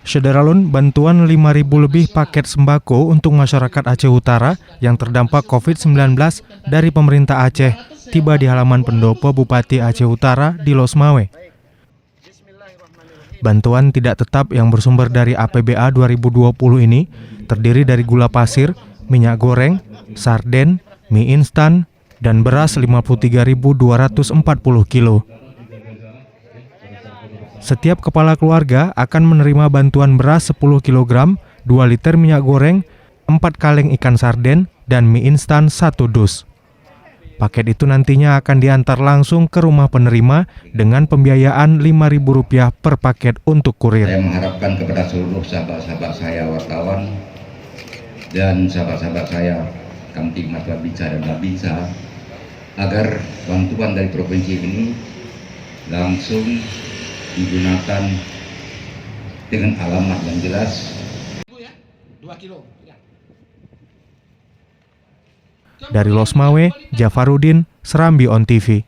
Sederalun, bantuan 5.000 lebih paket sembako untuk masyarakat Aceh Utara yang terdampak COVID-19 dari pemerintah Aceh tiba di halaman pendopo Bupati Aceh Utara di Losmawe. Bantuan tidak tetap yang bersumber dari APBA 2020 ini terdiri dari gula pasir, minyak goreng, sarden, mie instan, dan beras 53.240 kilo. Setiap kepala keluarga akan menerima bantuan beras 10 kg, 2 liter minyak goreng, 4 kaleng ikan sarden, dan mie instan 1 dus. Paket itu nantinya akan diantar langsung ke rumah penerima dengan pembiayaan Rp5.000 per paket untuk kurir. Saya mengharapkan kepada seluruh sahabat-sahabat saya wartawan dan sahabat-sahabat saya Kamtibmas Babinsa dan Babinsa agar bantuan dari provinsi ini langsung digunakan dengan alamat yang jelas. Dari Losmawe, Jafarudin, Serambi On TV.